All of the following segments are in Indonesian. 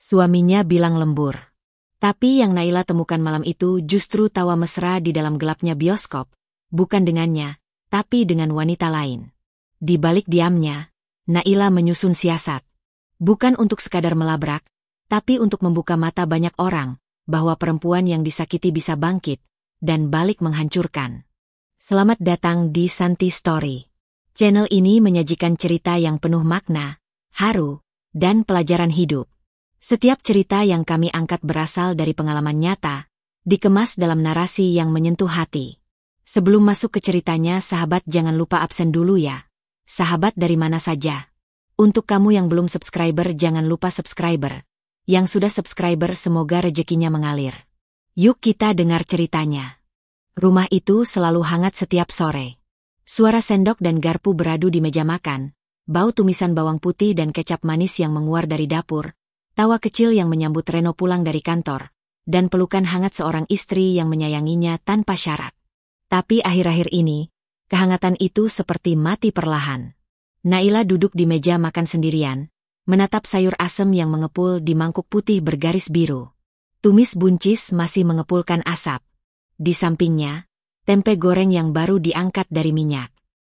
Suaminya bilang lembur. Tapi yang Naila temukan malam itu justru tawa mesra di dalam gelapnya bioskop, bukan dengannya, tapi dengan wanita lain. Di balik diamnya, Naila menyusun siasat. Bukan untuk sekadar melabrak, tapi untuk membuka mata banyak orang, bahwa perempuan yang disakiti bisa bangkit, dan balik menghancurkan. Selamat datang di Santi Story. Channel ini menyajikan cerita yang penuh makna, haru, dan pelajaran hidup. Setiap cerita yang kami angkat berasal dari pengalaman nyata, dikemas dalam narasi yang menyentuh hati. Sebelum masuk ke ceritanya, sahabat jangan lupa absen dulu ya. Sahabat dari mana saja. Untuk kamu yang belum subscriber jangan lupa subscriber. Yang sudah subscriber semoga rezekinya mengalir. Yuk kita dengar ceritanya. Rumah itu selalu hangat setiap sore. Suara sendok dan garpu beradu di meja makan, bau tumisan bawang putih dan kecap manis yang menguar dari dapur, tawa kecil yang menyambut Reno pulang dari kantor, dan pelukan hangat seorang istri yang menyayanginya tanpa syarat. Tapi akhir-akhir ini, kehangatan itu seperti mati perlahan. Naila duduk di meja makan sendirian, menatap sayur asem yang mengepul di mangkuk putih bergaris biru. Tumis buncis masih mengepulkan asap. Di sampingnya, tempe goreng yang baru diangkat dari minyak.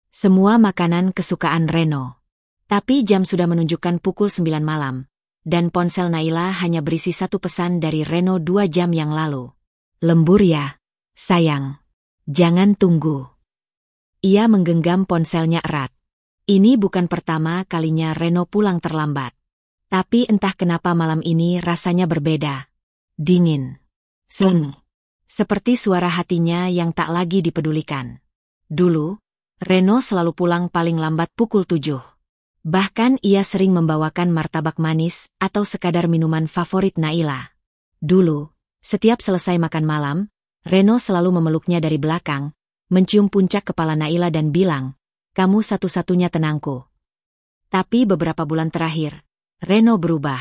Semua makanan kesukaan Reno. Tapi jam sudah menunjukkan pukul 9 malam. Dan ponsel Naila hanya berisi satu pesan dari Reno 2 jam yang lalu. Lembur ya, sayang. Jangan tunggu. Ia menggenggam ponselnya erat. Ini bukan pertama kalinya Reno pulang terlambat. Tapi entah kenapa malam ini rasanya berbeda. Dingin. Seng. Seperti suara hatinya yang tak lagi dipedulikan. Dulu, Reno selalu pulang paling lambat pukul 7. Bahkan ia sering membawakan martabak manis atau sekadar minuman favorit Naila. Dulu, setiap selesai makan malam, Reno selalu memeluknya dari belakang, mencium puncak kepala Naila dan bilang, "Kamu satu-satunya tenangku." Tapi beberapa bulan terakhir, Reno berubah.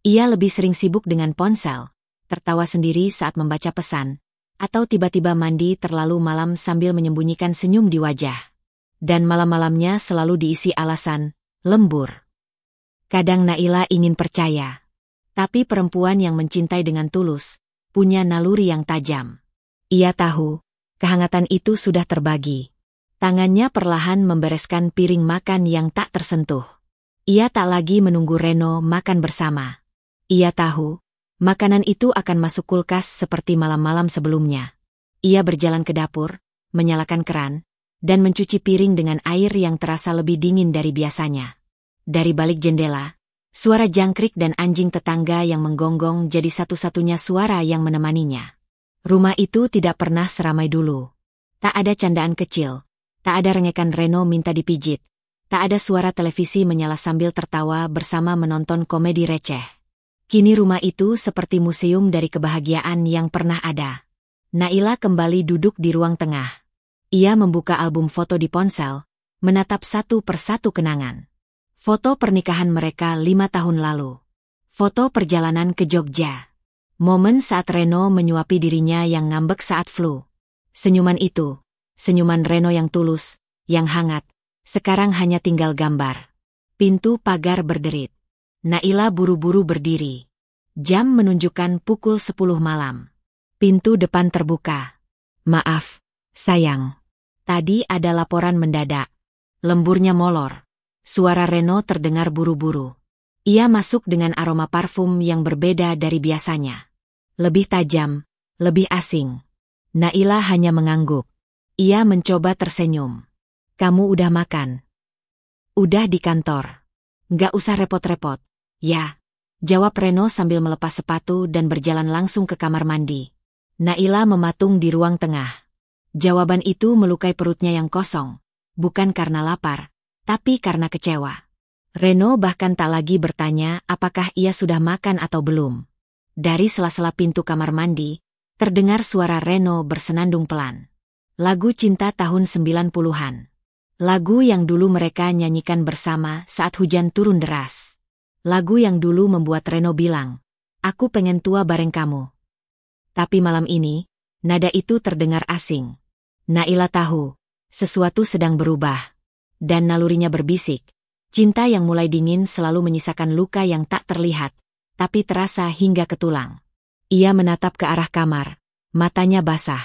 Ia lebih sering sibuk dengan ponsel, tertawa sendiri saat membaca pesan, atau tiba-tiba mandi terlalu malam sambil menyembunyikan senyum di wajah. Dan malam-malamnya selalu diisi alasan, lembur. Kadang Naila ingin percaya. Tapi perempuan yang mencintai dengan tulus, punya naluri yang tajam. Ia tahu, kehangatan itu sudah terbagi. Tangannya perlahan membereskan piring makan yang tak tersentuh. Ia tak lagi menunggu Reno makan bersama. Ia tahu, makanan itu akan masuk kulkas seperti malam-malam sebelumnya. Ia berjalan ke dapur, menyalakan keran, dan mencuci piring dengan air yang terasa lebih dingin dari biasanya. Dari balik jendela, suara jangkrik dan anjing tetangga yang menggonggong jadi satu-satunya suara yang menemaninya. Rumah itu tidak pernah seramai dulu. Tak ada candaan kecil, tak ada rengekan Reno minta dipijit, tak ada suara televisi menyala sambil tertawa bersama menonton komedi receh. Kini rumah itu seperti museum dari kebahagiaan yang pernah ada. Naila kembali duduk di ruang tengah. Ia membuka album foto di ponsel, menatap satu persatu kenangan. Foto pernikahan mereka 5 tahun lalu. Foto perjalanan ke Jogja. Momen saat Reno menyuapi dirinya yang ngambek saat flu. Senyuman itu, senyuman Reno yang tulus, yang hangat, sekarang hanya tinggal gambar. Pintu pagar berderit. Naila buru-buru berdiri. Jam menunjukkan pukul 10 malam. Pintu depan terbuka. "Maaf, sayang. Tadi ada laporan mendadak." Lemburnya molor. Suara Reno terdengar buru-buru. Ia masuk dengan aroma parfum yang berbeda dari biasanya. Lebih tajam, lebih asing. Naila hanya mengangguk. Ia mencoba tersenyum. "Kamu udah makan?" "Udah di kantor." "Nggak usah repot-repot." "Ya," jawab Reno sambil melepas sepatu dan berjalan langsung ke kamar mandi. Naila mematung di ruang tengah. Jawaban itu melukai perutnya yang kosong, bukan karena lapar, tapi karena kecewa. Reno bahkan tak lagi bertanya apakah ia sudah makan atau belum. Dari sela-sela pintu kamar mandi, terdengar suara Reno bersenandung pelan. Lagu cinta tahun 90-an. Lagu yang dulu mereka nyanyikan bersama saat hujan turun deras. Lagu yang dulu membuat Reno bilang, "Aku pengen tua bareng kamu." Tapi malam ini, nada itu terdengar asing. Naila tahu, sesuatu sedang berubah. Dan nalurinya berbisik, cinta yang mulai dingin selalu menyisakan luka yang tak terlihat, tapi terasa hingga ke tulang. Ia menatap ke arah kamar, matanya basah.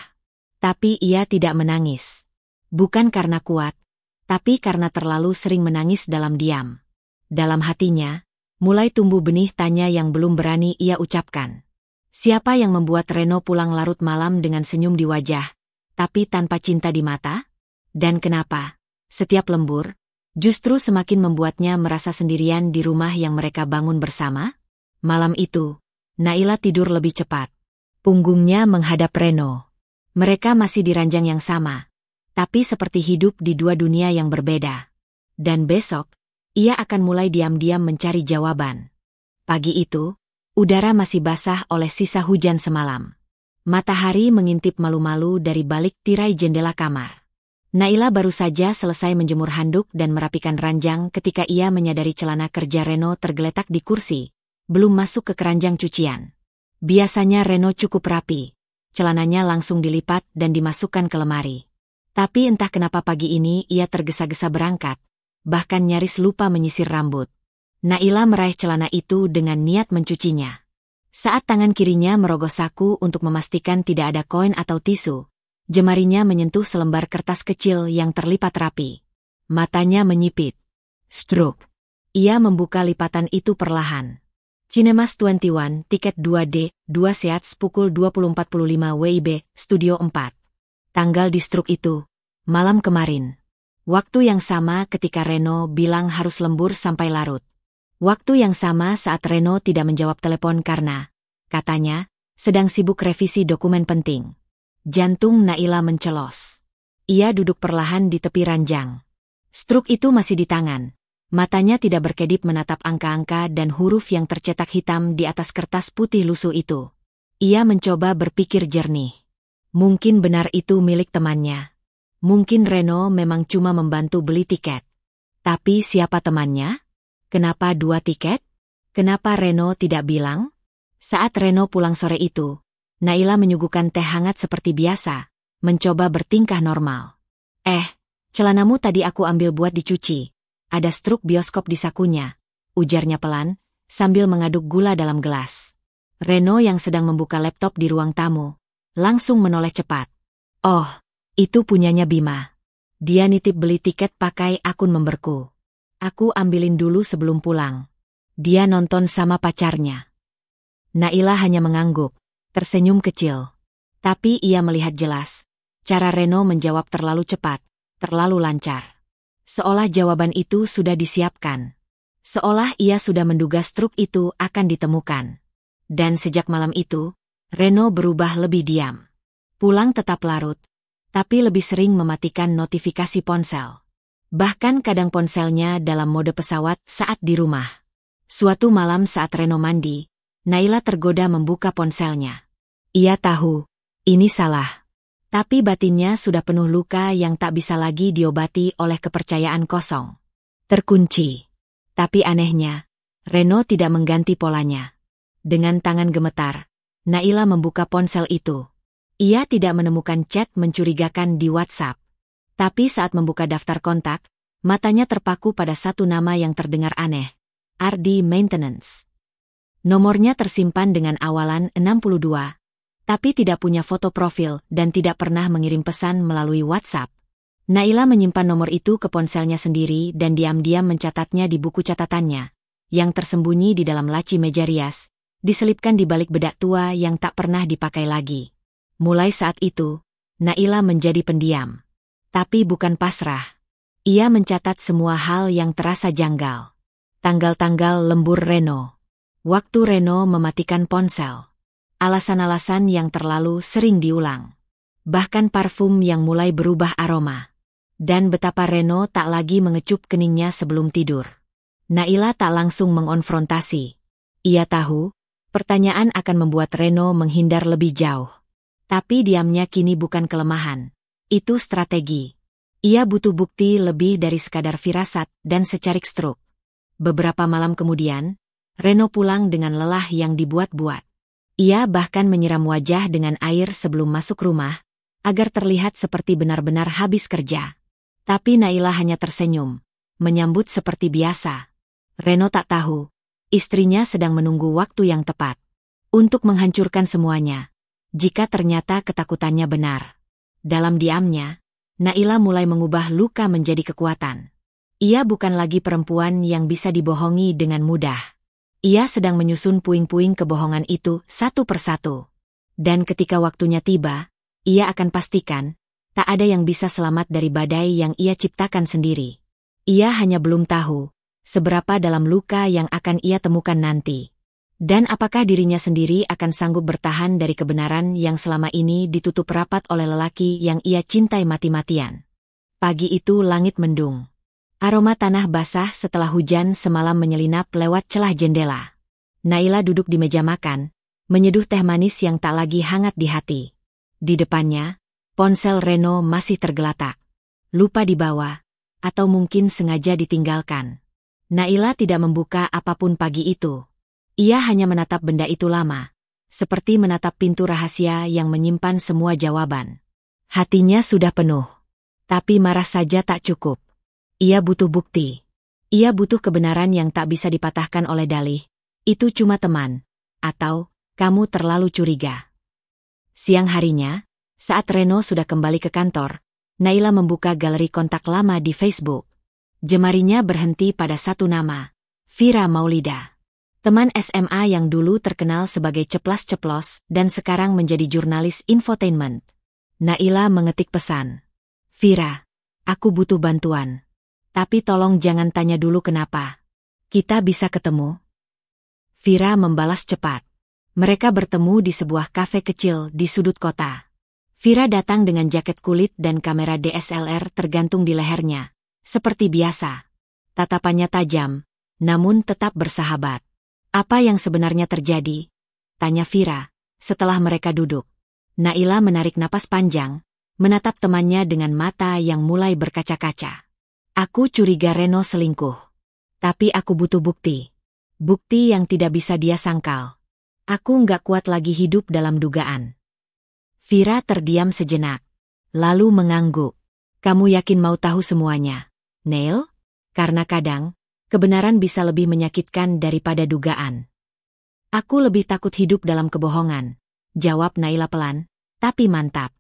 Tapi ia tidak menangis. Bukan karena kuat, tapi karena terlalu sering menangis dalam diam. Dalam hatinya, mulai tumbuh benih tanya yang belum berani ia ucapkan. Siapa yang membuat Reno pulang larut malam dengan senyum di wajah, tapi tanpa cinta di mata? Dan kenapa? Setiap lembur, justru semakin membuatnya merasa sendirian di rumah yang mereka bangun bersama? Malam itu, Naila tidur lebih cepat. Punggungnya menghadap Reno. Mereka masih di ranjang yang sama, tapi seperti hidup di dua dunia yang berbeda. Dan besok, ia akan mulai diam-diam mencari jawaban. Pagi itu, udara masih basah oleh sisa hujan semalam. Matahari mengintip malu-malu dari balik tirai jendela kamar. Naila baru saja selesai menjemur handuk dan merapikan ranjang ketika ia menyadari celana kerja Reno tergeletak di kursi, belum masuk ke keranjang cucian. Biasanya Reno cukup rapi. Celananya langsung dilipat dan dimasukkan ke lemari. Tapi entah kenapa pagi ini ia tergesa-gesa berangkat, bahkan nyaris lupa menyisir rambut. Naila meraih celana itu dengan niat mencucinya. Saat tangan kirinya merogoh saku untuk memastikan tidak ada koin atau tisu, jemarinya menyentuh selembar kertas kecil yang terlipat rapi. Matanya menyipit. Stroke. Ia membuka lipatan itu perlahan. Cinemas 21, tiket 2D, 2 seats pukul 20.45 WIB, Studio 4. Tanggal di struk itu, malam kemarin. Waktu yang sama ketika Reno bilang harus lembur sampai larut. Waktu yang sama saat Reno tidak menjawab telepon karena, katanya, sedang sibuk revisi dokumen penting. Jantung Naila mencelos. Ia duduk perlahan di tepi ranjang. Struk itu masih di tangan. Matanya tidak berkedip menatap angka-angka dan huruf yang tercetak hitam di atas kertas putih lusuh itu. Ia mencoba berpikir jernih. Mungkin benar itu milik temannya. Mungkin Reno memang cuma membantu beli tiket. Tapi siapa temannya? Kenapa 2 tiket? Kenapa Reno tidak bilang? Saat Reno pulang sore itu, Naila menyuguhkan teh hangat seperti biasa, mencoba bertingkah normal. Celanamu tadi aku ambil buat dicuci. Ada struk bioskop di sakunya, ujarnya pelan, sambil mengaduk gula dalam gelas. Reno yang sedang membuka laptop di ruang tamu, langsung menoleh cepat. Oh, itu punyanya Bima. Dia nitip beli tiket pakai akun memberku. Aku ambilin dulu sebelum pulang. Dia nonton sama pacarnya. Naila hanya mengangguk, tersenyum kecil. Tapi ia melihat jelas. Cara Reno menjawab terlalu cepat, terlalu lancar. Seolah jawaban itu sudah disiapkan. Seolah ia sudah menduga struk itu akan ditemukan. Dan sejak malam itu, Reno berubah lebih diam. Pulang tetap larut, tapi lebih sering mematikan notifikasi ponsel. Bahkan kadang ponselnya dalam mode pesawat saat di rumah. Suatu malam saat Reno mandi, Naila tergoda membuka ponselnya. Ia tahu, ini salah. Tapi batinnya sudah penuh luka yang tak bisa lagi diobati oleh kepercayaan kosong. Terkunci. Tapi anehnya, Reno tidak mengganti polanya. Dengan tangan gemetar, Naila membuka ponsel itu. Ia tidak menemukan chat mencurigakan di WhatsApp. Tapi saat membuka daftar kontak, matanya terpaku pada satu nama yang terdengar aneh. Ardi Maintenance. Nomornya tersimpan dengan awalan 62. Tapi tidak punya foto profil dan tidak pernah mengirim pesan melalui WhatsApp. Naila menyimpan nomor itu ke ponselnya sendiri dan diam-diam mencatatnya di buku catatannya, yang tersembunyi di dalam laci meja rias, diselipkan di balik bedak tua yang tak pernah dipakai lagi. Mulai saat itu, Naila menjadi pendiam. Tapi bukan pasrah. Ia mencatat semua hal yang terasa janggal. Tanggal-tanggal lembur Reno. Waktu Reno mematikan ponsel. Alasan-alasan yang terlalu sering diulang. Bahkan parfum yang mulai berubah aroma. Dan betapa Reno tak lagi mengecup keningnya sebelum tidur. Naila tak langsung mengonfrontasi. Ia tahu, pertanyaan akan membuat Reno menghindar lebih jauh. Tapi diamnya kini bukan kelemahan. Itu strategi. Ia butuh bukti lebih dari sekadar firasat dan secarik struk. Beberapa malam kemudian, Reno pulang dengan lelah yang dibuat-buat. Ia bahkan menyiram wajah dengan air sebelum masuk rumah, agar terlihat seperti benar-benar habis kerja. Tapi Naila hanya tersenyum, menyambut seperti biasa. Reno tak tahu, Istrinya sedang menunggu waktu yang tepat untuk menghancurkan semuanya. Jika ternyata ketakutannya benar. Dalam diamnya, Naila mulai mengubah luka menjadi kekuatan. Ia bukan lagi perempuan yang bisa dibohongi dengan mudah. Ia sedang menyusun puing-puing kebohongan itu satu persatu. Dan ketika waktunya tiba, ia akan pastikan, tak ada yang bisa selamat dari badai yang ia ciptakan sendiri. Ia hanya belum tahu seberapa dalam luka yang akan ia temukan nanti. Dan apakah dirinya sendiri akan sanggup bertahan dari kebenaran yang selama ini ditutup rapat oleh lelaki yang ia cintai mati-matian. Pagi itu langit mendung. Aroma tanah basah setelah hujan semalam menyelinap lewat celah jendela. Naila duduk di meja makan, menyeduh teh manis yang tak lagi hangat di hati. Di depannya, ponsel Reno masih tergeletak. Lupa dibawa, atau mungkin sengaja ditinggalkan. Naila tidak membuka apapun pagi itu. Ia hanya menatap benda itu lama, seperti menatap pintu rahasia yang menyimpan semua jawaban. Hatinya sudah penuh, tapi marah saja tak cukup. Ia butuh bukti. Ia butuh kebenaran yang tak bisa dipatahkan oleh dalih. Itu cuma teman, atau kamu terlalu curiga. Siang harinya, saat Reno sudah kembali ke kantor, Naila membuka galeri kontak lama di Facebook. Jemarinya berhenti pada satu nama, Vira Maulida. Teman SMA yang dulu terkenal sebagai ceplas-ceplos dan sekarang menjadi jurnalis infotainment. Naila mengetik pesan. Vira, aku butuh bantuan. Tapi tolong jangan tanya dulu kenapa. Kita bisa ketemu? Vira membalas cepat. Mereka bertemu di sebuah kafe kecil di sudut kota. Vira datang dengan jaket kulit dan kamera DSLR tergantung di lehernya. Seperti biasa. Tatapannya tajam, namun tetap bersahabat. Apa yang sebenarnya terjadi? Tanya Vira, setelah mereka duduk. Naila menarik napas panjang, menatap temannya dengan mata yang mulai berkaca-kaca. Aku curiga Reno selingkuh. Tapi aku butuh bukti. Bukti yang tidak bisa dia sangkal. Aku nggak kuat lagi hidup dalam dugaan. Vira terdiam sejenak, lalu mengangguk. Kamu yakin mau tahu semuanya, Neil? Karena kadang, kebenaran bisa lebih menyakitkan daripada dugaan. Aku lebih takut hidup dalam kebohongan, jawab Naila pelan, tapi mantap.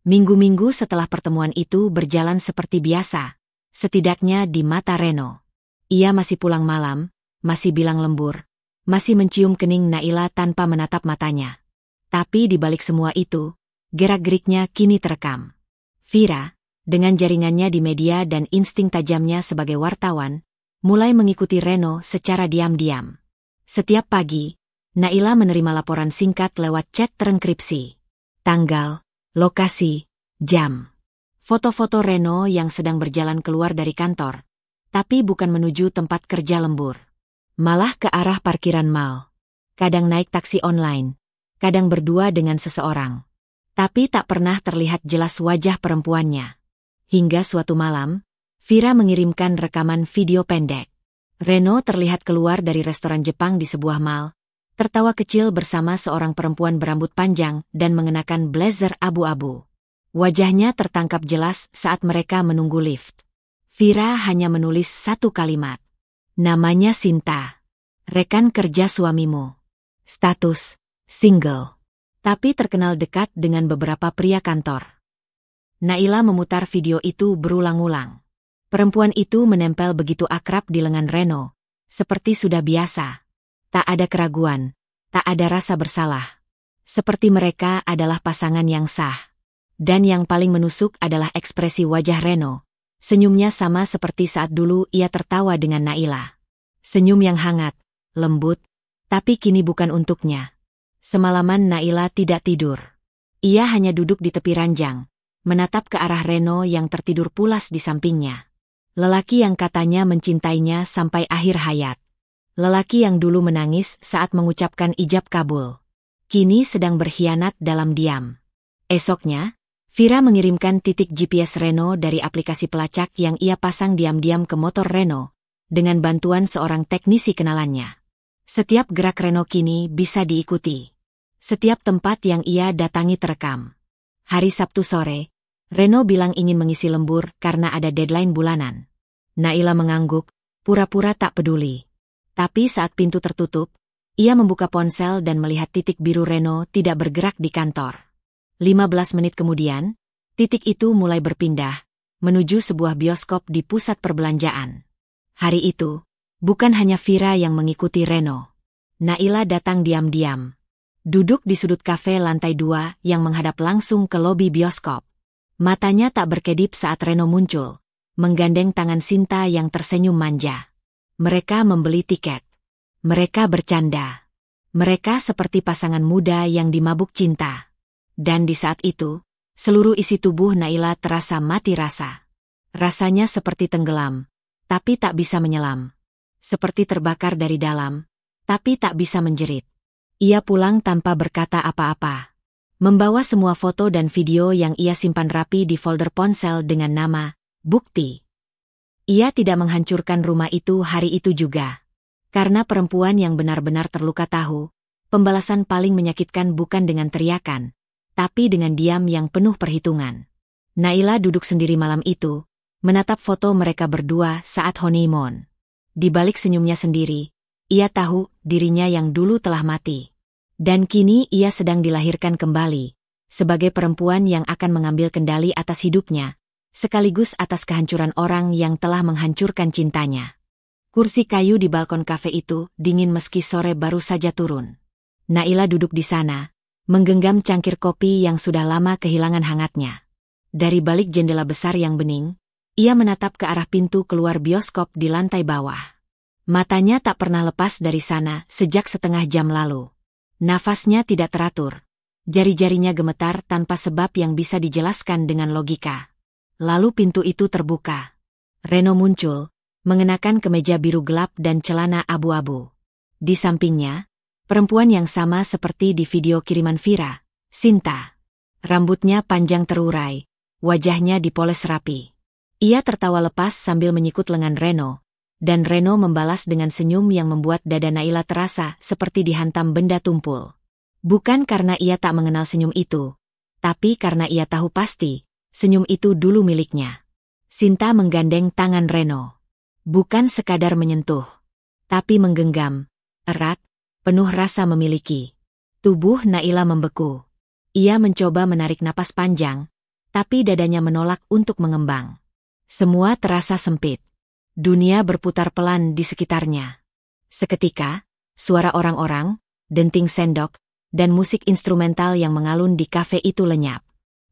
Minggu-minggu setelah pertemuan itu berjalan seperti biasa, setidaknya di mata Reno. Ia masih pulang malam, masih bilang lembur, masih mencium kening Naila tanpa menatap matanya. Tapi di balik semua itu, gerak-geriknya kini terekam. Vira, dengan jaringannya di media dan insting tajamnya sebagai wartawan, mulai mengikuti Reno secara diam-diam. Setiap pagi, Naila menerima laporan singkat lewat chat terenkripsi. Tanggal, lokasi, jam. Foto-foto Reno yang sedang berjalan keluar dari kantor, tapi bukan menuju tempat kerja lembur. Malah ke arah parkiran mal. Kadang naik taksi online, kadang berdua dengan seseorang. Tapi tak pernah terlihat jelas wajah perempuannya. Hingga suatu malam, Vira mengirimkan rekaman video pendek. Reno terlihat keluar dari restoran Jepang di sebuah mall, tertawa kecil bersama seorang perempuan berambut panjang dan mengenakan blazer abu-abu. Wajahnya tertangkap jelas saat mereka menunggu lift. Vira hanya menulis satu kalimat. Namanya Sinta. Rekan kerja suamimu. Status, single. Tapi terkenal dekat dengan beberapa pria kantor. Naila memutar video itu berulang-ulang. Perempuan itu menempel begitu akrab di lengan Reno, seperti sudah biasa. Tak ada keraguan, tak ada rasa bersalah. Seperti mereka adalah pasangan yang sah. Dan yang paling menusuk adalah ekspresi wajah Reno. Senyumnya sama seperti saat dulu ia tertawa dengan Naila. Senyum yang hangat, lembut, tapi kini bukan untuknya. Semalaman Naila tidak tidur. Ia hanya duduk di tepi ranjang, menatap ke arah Reno yang tertidur pulas di sampingnya. Lelaki yang katanya mencintainya sampai akhir hayat. Lelaki yang dulu menangis saat mengucapkan ijab kabul. Kini sedang berkhianat dalam diam. Esoknya, Vira mengirimkan titik GPS Reno dari aplikasi pelacak yang ia pasang diam-diam ke motor Reno, dengan bantuan seorang teknisi kenalannya. Setiap gerak Reno kini bisa diikuti. Setiap tempat yang ia datangi terekam. Hari Sabtu sore, Reno bilang ingin mengisi lembur karena ada deadline bulanan. Naila mengangguk, pura-pura tak peduli. Tapi saat pintu tertutup, ia membuka ponsel dan melihat titik biru Reno tidak bergerak di kantor. 15 menit kemudian, titik itu mulai berpindah, menuju sebuah bioskop di pusat perbelanjaan. Hari itu, bukan hanya Vira yang mengikuti Reno. Naila datang diam-diam. Duduk di sudut kafe lantai 2 yang menghadap langsung ke lobi bioskop. Matanya tak berkedip saat Reno muncul, menggandeng tangan Sinta yang tersenyum manja. Mereka membeli tiket. Mereka bercanda. Mereka seperti pasangan muda yang dimabuk cinta. Dan di saat itu, seluruh isi tubuh Naila terasa mati rasa. Rasanya seperti tenggelam, tapi tak bisa menyelam. Seperti terbakar dari dalam, tapi tak bisa menjerit. Ia pulang tanpa berkata apa-apa. Membawa semua foto dan video yang ia simpan rapi di folder ponsel dengan nama bukti. Ia tidak menghancurkan rumah itu hari itu juga. Karena perempuan yang benar-benar terluka tahu, pembalasan paling menyakitkan bukan dengan teriakan, tapi dengan diam yang penuh perhitungan. Naila duduk sendiri malam itu, menatap foto mereka berdua saat honeymoon. Di balik senyumnya sendiri, ia tahu dirinya yang dulu telah mati. Dan kini ia sedang dilahirkan kembali, sebagai perempuan yang akan mengambil kendali atas hidupnya, sekaligus atas kehancuran orang yang telah menghancurkan cintanya. Kursi kayu di balkon kafe itu dingin meski sore baru saja turun. Naila duduk di sana, menggenggam cangkir kopi yang sudah lama kehilangan hangatnya. Dari balik jendela besar yang bening, ia menatap ke arah pintu keluar bioskop di lantai bawah. Matanya tak pernah lepas dari sana sejak setengah jam lalu. Nafasnya tidak teratur. Jari-jarinya gemetar tanpa sebab yang bisa dijelaskan dengan logika. Lalu pintu itu terbuka. Reno muncul, mengenakan kemeja biru gelap dan celana abu-abu. Di sampingnya, perempuan yang sama seperti di video kiriman Vira, Sinta. Rambutnya panjang terurai, wajahnya dipoles rapi. Ia tertawa lepas sambil menyikut lengan Reno, dan Reno membalas dengan senyum yang membuat dada Naila terasa seperti dihantam benda tumpul. Bukan karena ia tak mengenal senyum itu, tapi karena ia tahu pasti, senyum itu dulu miliknya. Sinta menggandeng tangan Reno. Bukan sekadar menyentuh, tapi menggenggam, erat, penuh rasa memiliki. Tubuh Naila membeku. Ia mencoba menarik napas panjang, tapi dadanya menolak untuk mengembang. Semua terasa sempit. Dunia berputar pelan di sekitarnya. Seketika, suara orang-orang, denting sendok, dan musik instrumental yang mengalun di kafe itu lenyap.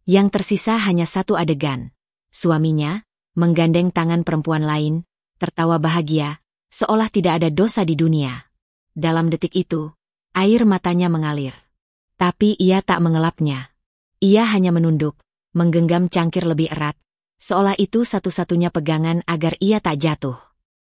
Yang tersisa hanya satu adegan. Suaminya, menggandeng tangan perempuan lain, tertawa bahagia, seolah tidak ada dosa di dunia. Dalam detik itu, air matanya mengalir. Tapi ia tak mengelapnya. Ia hanya menunduk, menggenggam cangkir lebih erat, seolah itu satu-satunya pegangan agar ia tak jatuh.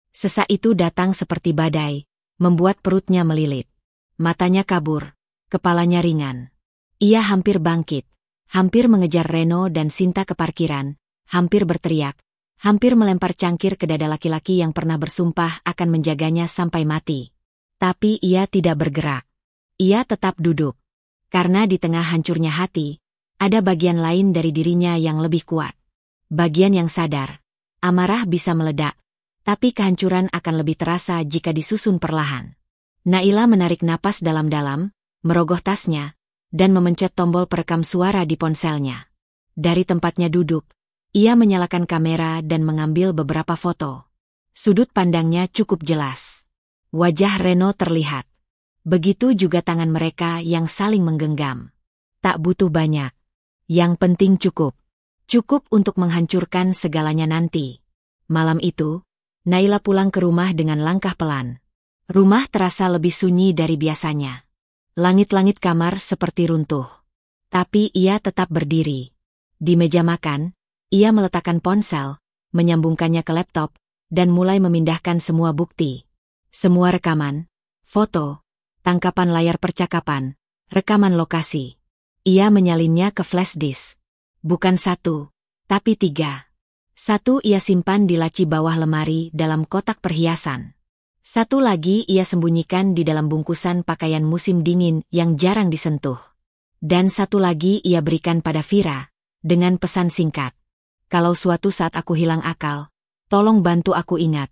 Sesak itu datang seperti badai, membuat perutnya melilit. Matanya kabur, kepalanya ringan. Ia hampir bangkit, hampir mengejar Reno dan Sinta ke parkiran, hampir berteriak, hampir melempar cangkir ke dada laki-laki yang pernah bersumpah akan menjaganya sampai mati. Tapi ia tidak bergerak. Ia tetap duduk. Karena di tengah hancurnya hati, ada bagian lain dari dirinya yang lebih kuat. Bagian yang sadar, amarah bisa meledak, tapi kehancuran akan lebih terasa jika disusun perlahan. Naila menarik napas dalam-dalam, merogoh tasnya, dan memencet tombol perekam suara di ponselnya. Dari tempatnya duduk, ia menyalakan kamera dan mengambil beberapa foto. Sudut pandangnya cukup jelas. Wajah Reno terlihat. Begitu juga tangan mereka yang saling menggenggam. Tak butuh banyak. Yang penting cukup. Cukup untuk menghancurkan segalanya nanti. Malam itu, Naila pulang ke rumah dengan langkah pelan. Rumah terasa lebih sunyi dari biasanya. Langit-langit kamar seperti runtuh. Tapi ia tetap berdiri. Di meja makan, ia meletakkan ponsel, menyambungkannya ke laptop, dan mulai memindahkan semua bukti. Semua rekaman, foto, tangkapan layar percakapan, rekaman lokasi. Ia menyalinnya ke flash disk. Bukan satu, tapi 3. Satu ia simpan di laci bawah lemari dalam kotak perhiasan. Satu lagi ia sembunyikan di dalam bungkusan pakaian musim dingin yang jarang disentuh. Dan satu lagi ia berikan pada Vira, dengan pesan singkat. Kalau suatu saat aku hilang akal, tolong bantu aku ingat.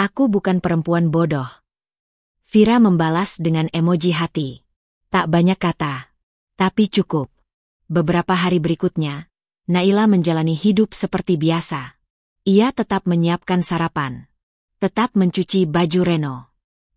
Aku bukan perempuan bodoh. Vira membalas dengan emoji hati. Tak banyak kata. Tapi cukup. Beberapa hari berikutnya, Naila menjalani hidup seperti biasa. Ia tetap menyiapkan sarapan. Tetap mencuci baju Reno.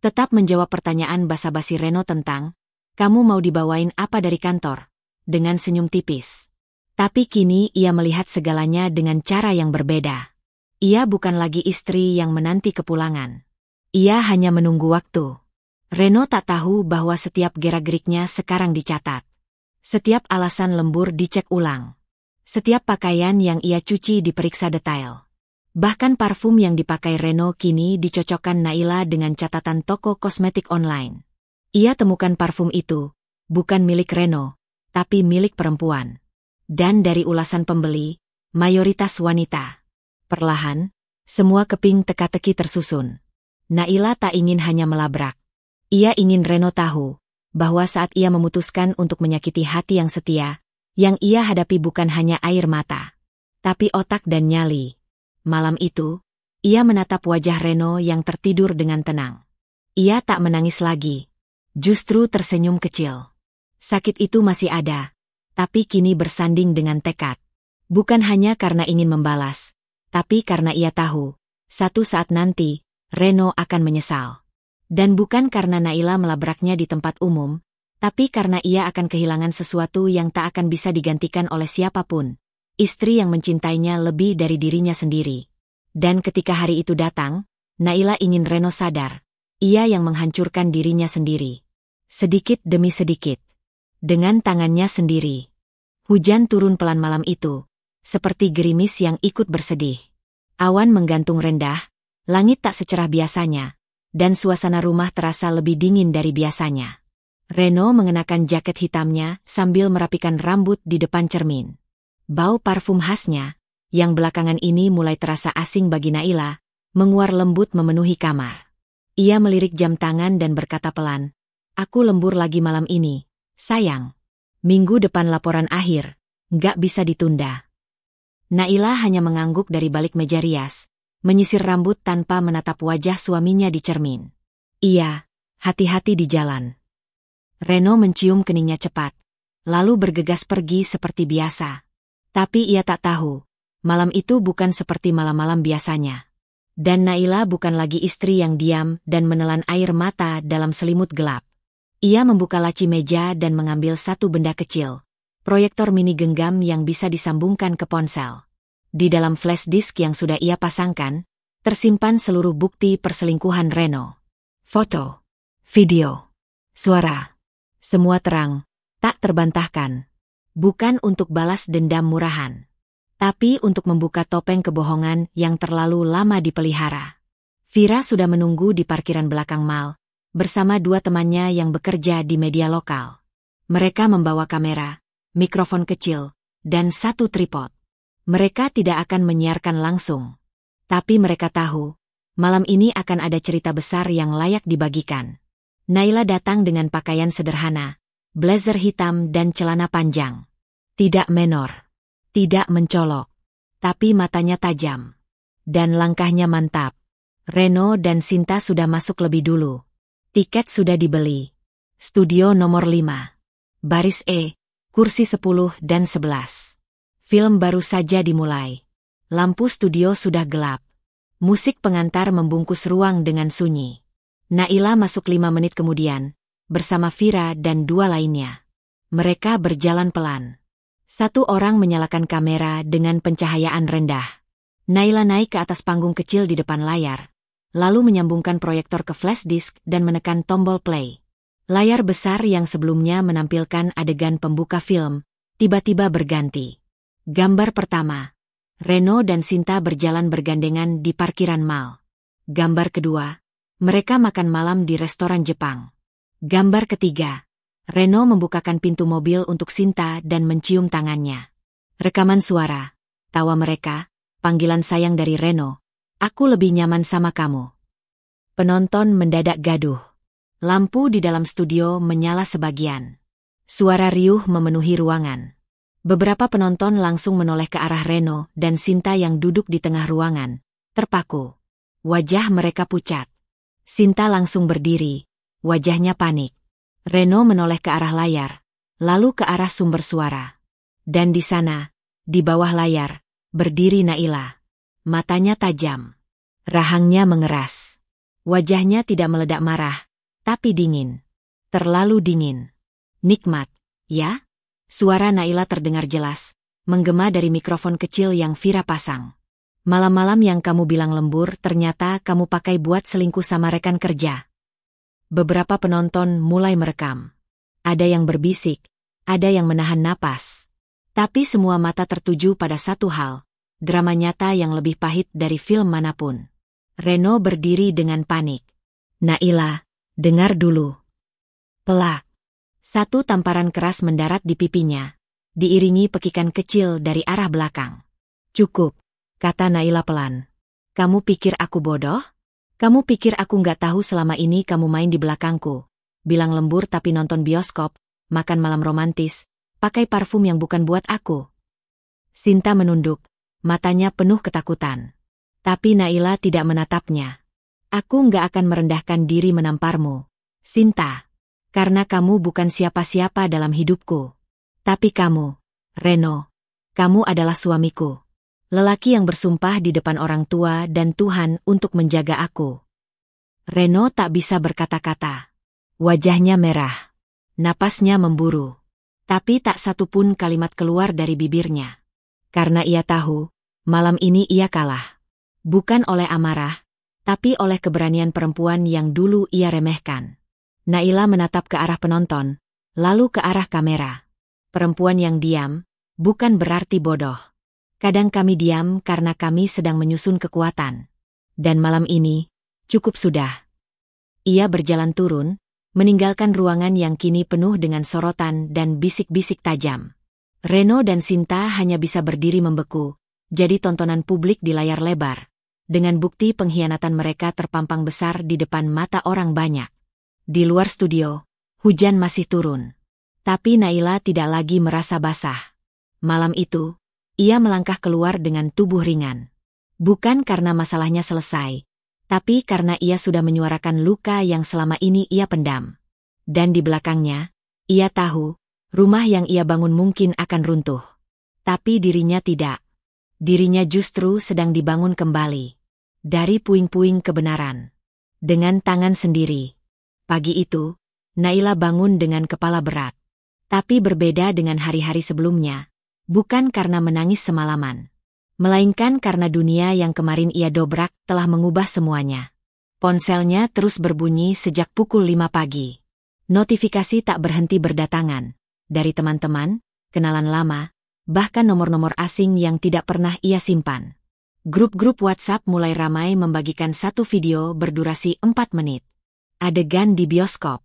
Tetap menjawab pertanyaan basa-basi Reno tentang, "Kamu mau dibawain apa dari kantor?" Dengan senyum tipis. Tapi kini ia melihat segalanya dengan cara yang berbeda. Ia bukan lagi istri yang menanti kepulangan. Ia hanya menunggu waktu. Reno tak tahu bahwa setiap gerak-geriknya sekarang dicatat. Setiap alasan lembur dicek ulang. Setiap pakaian yang ia cuci diperiksa detail. Bahkan parfum yang dipakai Reno kini dicocokkan Naila dengan catatan toko kosmetik online. Ia temukan parfum itu, bukan milik Reno, tapi milik perempuan. Dan dari ulasan pembeli, mayoritas wanita. Perlahan, semua keping teka-teki tersusun. Naila tak ingin hanya melabrak. Ia ingin Reno tahu bahwa saat ia memutuskan untuk menyakiti hati yang setia, yang ia hadapi bukan hanya air mata, tapi otak dan nyali. Malam itu, ia menatap wajah Reno yang tertidur dengan tenang. Ia tak menangis lagi, justru tersenyum kecil. Sakit itu masih ada, tapi kini bersanding dengan tekad. Bukan hanya karena ingin membalas, tapi karena ia tahu, satu saat nanti, Reno akan menyesal. Dan bukan karena Naila melabraknya di tempat umum, tapi karena ia akan kehilangan sesuatu yang tak akan bisa digantikan oleh siapapun. Istri yang mencintainya lebih dari dirinya sendiri. Dan ketika hari itu datang, Naila ingin Reno sadar, ia yang menghancurkan dirinya sendiri. Sedikit demi sedikit. Dengan tangannya sendiri. Hujan turun pelan malam itu, seperti gerimis yang ikut bersedih. Awan menggantung rendah, langit tak secerah biasanya, dan suasana rumah terasa lebih dingin dari biasanya. Reno mengenakan jaket hitamnya sambil merapikan rambut di depan cermin. Bau parfum khasnya, yang belakangan ini mulai terasa asing bagi Naila, menguar lembut memenuhi kamar. Ia melirik jam tangan dan berkata pelan, "Aku lembur lagi malam ini, sayang. Minggu depan laporan akhir, nggak bisa ditunda." Naila hanya mengangguk dari balik meja rias, menyisir rambut tanpa menatap wajah suaminya di cermin. "Iya, hati-hati di jalan." Reno mencium keningnya cepat, lalu bergegas pergi seperti biasa. Tapi ia tak tahu, malam itu bukan seperti malam-malam biasanya. Dan Naila bukan lagi istri yang diam dan menelan air mata dalam selimut gelap. Ia membuka laci meja dan mengambil satu benda kecil, proyektor mini genggam yang bisa disambungkan ke ponsel. Di dalam flash disk yang sudah ia pasangkan, tersimpan seluruh bukti perselingkuhan Reno. Foto, video, suara, semua terang, tak terbantahkan. Bukan untuk balas dendam murahan, tapi untuk membuka topeng kebohongan yang terlalu lama dipelihara. Vira sudah menunggu di parkiran belakang mal, bersama dua temannya yang bekerja di media lokal. Mereka membawa kamera, mikrofon kecil, dan satu tripod. Mereka tidak akan menyiarkan langsung. Tapi mereka tahu, malam ini akan ada cerita besar yang layak dibagikan. Naila datang dengan pakaian sederhana, blazer hitam dan celana panjang. Tidak menor, tidak mencolok, tapi matanya tajam. Dan langkahnya mantap. Reno dan Sinta sudah masuk lebih dulu. Tiket sudah dibeli. Studio nomor 5. Baris E, kursi 10 dan 11. Film baru saja dimulai. Lampu studio sudah gelap. Musik pengantar membungkus ruang dengan sunyi. Naila masuk 5 menit kemudian, bersama Vira dan dua lainnya. Mereka berjalan pelan. Satu orang menyalakan kamera dengan pencahayaan rendah. Naila naik ke atas panggung kecil di depan layar, lalu menyambungkan proyektor ke flash disk dan menekan tombol play. Layar besar yang sebelumnya menampilkan adegan pembuka film, tiba-tiba berganti. Gambar pertama, Reno dan Sinta berjalan bergandengan di parkiran mal. Gambar kedua, mereka makan malam di restoran Jepang. Gambar ketiga, Reno membukakan pintu mobil untuk Sinta dan mencium tangannya. Rekaman suara, tawa mereka, panggilan sayang dari Reno, "Aku lebih nyaman sama kamu." Penonton mendadak gaduh. Lampu di dalam studio menyala sebagian. Suara riuh memenuhi ruangan. Beberapa penonton langsung menoleh ke arah Reno dan Sinta yang duduk di tengah ruangan, terpaku. Wajah mereka pucat. Sinta langsung berdiri, wajahnya panik. Reno menoleh ke arah layar, lalu ke arah sumber suara. Dan di sana, di bawah layar, berdiri Naila. Matanya tajam. Rahangnya mengeras. Wajahnya tidak meledak marah, tapi dingin. Terlalu dingin. Nikmat, ya? Suara Naila terdengar jelas, menggema dari mikrofon kecil yang Vira pasang. Malam-malam yang kamu bilang lembur ternyata kamu pakai buat selingkuh sama rekan kerja. Beberapa penonton mulai merekam. Ada yang berbisik, ada yang menahan napas. Tapi semua mata tertuju pada satu hal, drama nyata yang lebih pahit dari film manapun. Reno berdiri dengan panik. Naila, dengar dulu. Pelak. Satu tamparan keras mendarat di pipinya, diiringi pekikan kecil dari arah belakang. Cukup, kata Naila pelan. Kamu pikir aku bodoh? Kamu pikir aku nggak tahu selama ini kamu main di belakangku? Bilang lembur tapi nonton bioskop, makan malam romantis, pakai parfum yang bukan buat aku. Sinta menunduk, matanya penuh ketakutan. Tapi Naila tidak menatapnya. Aku nggak akan merendahkan diri menamparmu, Sinta. Karena kamu bukan siapa-siapa dalam hidupku. Tapi kamu, Reno, kamu adalah suamiku. Lelaki yang bersumpah di depan orang tua dan Tuhan untuk menjaga aku. Reno tak bisa berkata-kata. Wajahnya merah. Napasnya memburu. Tapi tak satu pun kalimat keluar dari bibirnya. Karena ia tahu, malam ini ia kalah. Bukan oleh amarah, tapi oleh keberanian perempuan yang dulu ia remehkan. Naila menatap ke arah penonton, lalu ke arah kamera. Perempuan yang diam, bukan berarti bodoh. Kadang kami diam karena kami sedang menyusun kekuatan. Dan malam ini, cukup sudah. Ia berjalan turun, meninggalkan ruangan yang kini penuh dengan sorotan dan bisik-bisik tajam. Reno dan Sinta hanya bisa berdiri membeku, jadi tontonan publik di layar lebar. Dengan bukti pengkhianatan mereka terpampang besar di depan mata orang banyak. Di luar studio, hujan masih turun. Tapi Naila tidak lagi merasa basah. Malam itu, ia melangkah keluar dengan tubuh ringan. Bukan karena masalahnya selesai, tapi karena ia sudah menyuarakan luka yang selama ini ia pendam. Dan di belakangnya, ia tahu, rumah yang ia bangun mungkin akan runtuh. Tapi dirinya tidak. Dirinya justru sedang dibangun kembali. Dari puing-puing kebenaran. Dengan tangan sendiri. Pagi itu, Naila bangun dengan kepala berat. Tapi berbeda dengan hari-hari sebelumnya. Bukan karena menangis semalaman. Melainkan karena dunia yang kemarin ia dobrak telah mengubah semuanya. Ponselnya terus berbunyi sejak pukul 5 pagi. Notifikasi tak berhenti berdatangan. Dari teman-teman, kenalan lama, bahkan nomor-nomor asing yang tidak pernah ia simpan. Grup-grup WhatsApp mulai ramai membagikan satu video berdurasi 4 menit. Adegan di bioskop.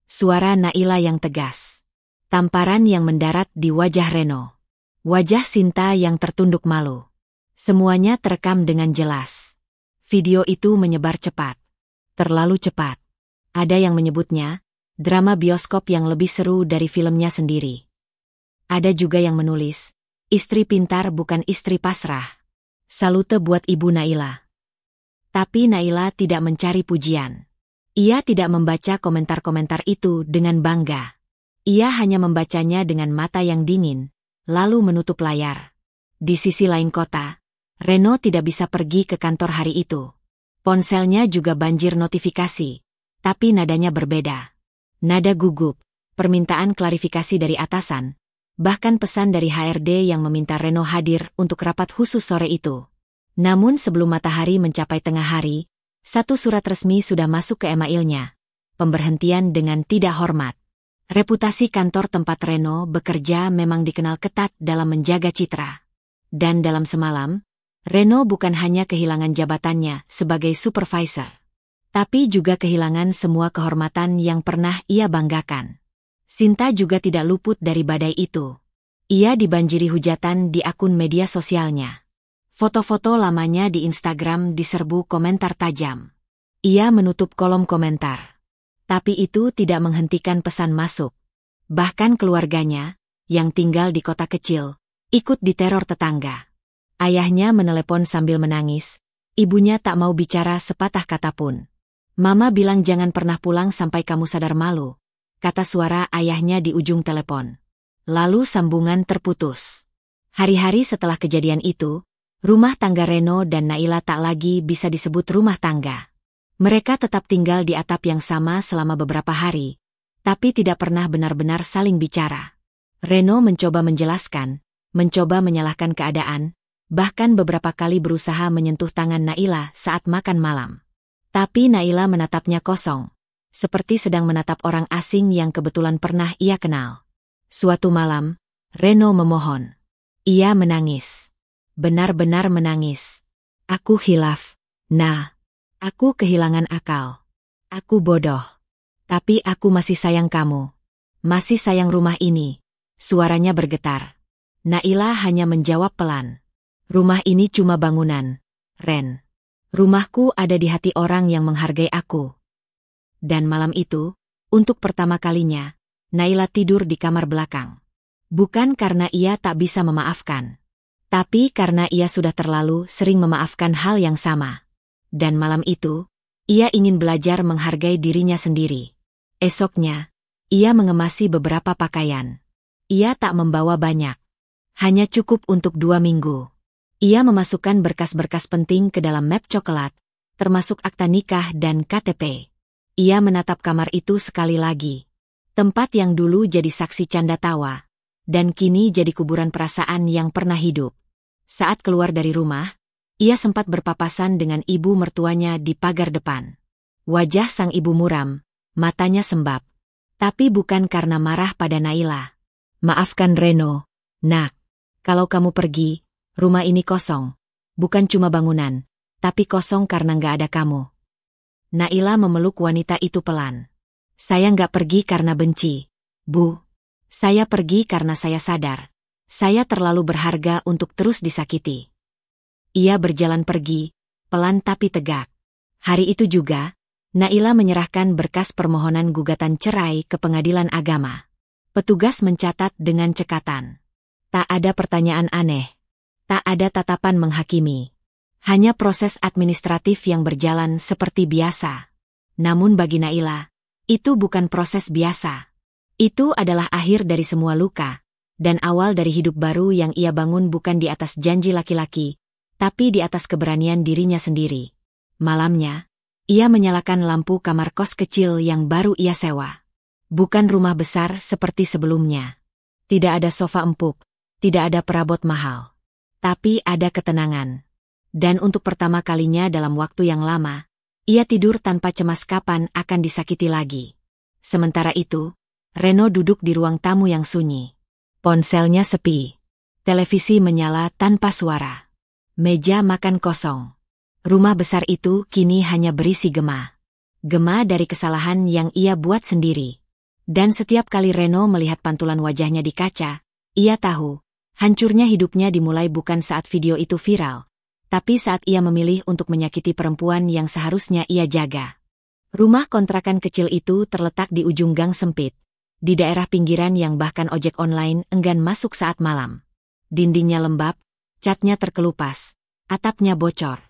Suara Naila yang tegas. Tamparan yang mendarat di wajah Reno. Wajah Sinta yang tertunduk malu. Semuanya terekam dengan jelas. Video itu menyebar cepat. Terlalu cepat. Ada yang menyebutnya, drama bioskop yang lebih seru dari filmnya sendiri. Ada juga yang menulis, istri pintar bukan istri pasrah. Salute buat Ibu Naila. Tapi Naila tidak mencari pujian. Ia tidak membaca komentar-komentar itu dengan bangga. Ia hanya membacanya dengan mata yang dingin, lalu menutup layar. Di sisi lain kota, Reno tidak bisa pergi ke kantor hari itu. Ponselnya juga banjir notifikasi, tapi nadanya berbeda. Nada gugup, permintaan klarifikasi dari atasan, bahkan pesan dari HRD yang meminta Reno hadir untuk rapat khusus sore itu. Namun sebelum matahari mencapai tengah hari, satu surat resmi sudah masuk ke emailnya. Pemberhentian dengan tidak hormat. Reputasi kantor tempat Reno bekerja memang dikenal ketat dalam menjaga citra. Dan dalam semalam, Reno bukan hanya kehilangan jabatannya sebagai supervisor, tapi juga kehilangan semua kehormatan yang pernah ia banggakan. Sinta juga tidak luput dari badai itu. Ia dibanjiri hujatan di akun media sosialnya. Foto-foto lamanya di Instagram diserbu komentar tajam. Ia menutup kolom komentar. Tapi itu tidak menghentikan pesan masuk. Bahkan keluarganya, yang tinggal di kota kecil, ikut diteror tetangga. Ayahnya menelepon sambil menangis. Ibunya tak mau bicara sepatah kata pun. Mama bilang jangan pernah pulang sampai kamu sadar malu, kata suara ayahnya di ujung telepon. Lalu sambungan terputus. Hari-hari setelah kejadian itu, rumah tangga Reno dan Naila tak lagi bisa disebut rumah tangga. Mereka tetap tinggal di atap yang sama selama beberapa hari, tapi tidak pernah benar-benar saling bicara. Reno mencoba menjelaskan, mencoba menyalahkan keadaan, bahkan beberapa kali berusaha menyentuh tangan Naila saat makan malam. Tapi Naila menatapnya kosong, seperti sedang menatap orang asing yang kebetulan pernah ia kenal. Suatu malam, Reno memohon. Ia menangis. Benar-benar menangis. Aku hilaf. Nah, aku kehilangan akal. Aku bodoh. Tapi aku masih sayang kamu. Masih sayang rumah ini. Suaranya bergetar. Naila hanya menjawab pelan. Rumah ini cuma bangunan, Ren. Rumahku ada di hati orang yang menghargai aku. Dan malam itu, untuk pertama kalinya, Naila tidur di kamar belakang. Bukan karena ia tak bisa memaafkan, tapi karena ia sudah terlalu sering memaafkan hal yang sama. Dan malam itu, ia ingin belajar menghargai dirinya sendiri. Esoknya, ia mengemasi beberapa pakaian. Ia tak membawa banyak. Hanya cukup untuk 2 minggu. Ia memasukkan berkas-berkas penting ke dalam map coklat, termasuk akta nikah dan KTP. Ia menatap kamar itu sekali lagi. Tempat yang dulu jadi saksi canda tawa, dan kini jadi kuburan perasaan yang pernah hidup. Saat keluar dari rumah, ia sempat berpapasan dengan ibu mertuanya di pagar depan. Wajah sang ibu muram, matanya sembab. Tapi bukan karena marah pada Naila. Maafkan Reno, nak. Kalau kamu pergi, rumah ini kosong. Bukan cuma bangunan, tapi kosong karena nggak ada kamu. Naila memeluk wanita itu pelan. Saya nggak pergi karena benci, Bu. Saya pergi karena saya sadar. Saya terlalu berharga untuk terus disakiti. Ia berjalan pergi, pelan tapi tegak. Hari itu juga, Naila menyerahkan berkas permohonan gugatan cerai ke pengadilan agama. Petugas mencatat dengan cekatan. Tak ada pertanyaan aneh. Tak ada tatapan menghakimi. Hanya proses administratif yang berjalan seperti biasa. Namun bagi Naila, itu bukan proses biasa. Itu adalah akhir dari semua luka, dan awal dari hidup baru yang ia bangun bukan di atas janji laki-laki, tapi di atas keberanian dirinya sendiri. Malamnya, ia menyalakan lampu kamar kos kecil yang baru ia sewa. Bukan rumah besar seperti sebelumnya. Tidak ada sofa empuk, tidak ada perabot mahal. Tapi ada ketenangan. Dan untuk pertama kalinya dalam waktu yang lama, ia tidur tanpa cemas kapan akan disakiti lagi. Sementara itu, Reno duduk di ruang tamu yang sunyi. Ponselnya sepi. Televisi menyala tanpa suara. Meja makan kosong. Rumah besar itu kini hanya berisi gema. Gema dari kesalahan yang ia buat sendiri. Dan setiap kali Reno melihat pantulan wajahnya di kaca, ia tahu, hancurnya hidupnya dimulai bukan saat video itu viral, tapi saat ia memilih untuk menyakiti perempuan yang seharusnya ia jaga. Rumah kontrakan kecil itu terletak di ujung gang sempit, di daerah pinggiran yang bahkan ojek online enggan masuk saat malam. Dindingnya lembab, catnya terkelupas, atapnya bocor.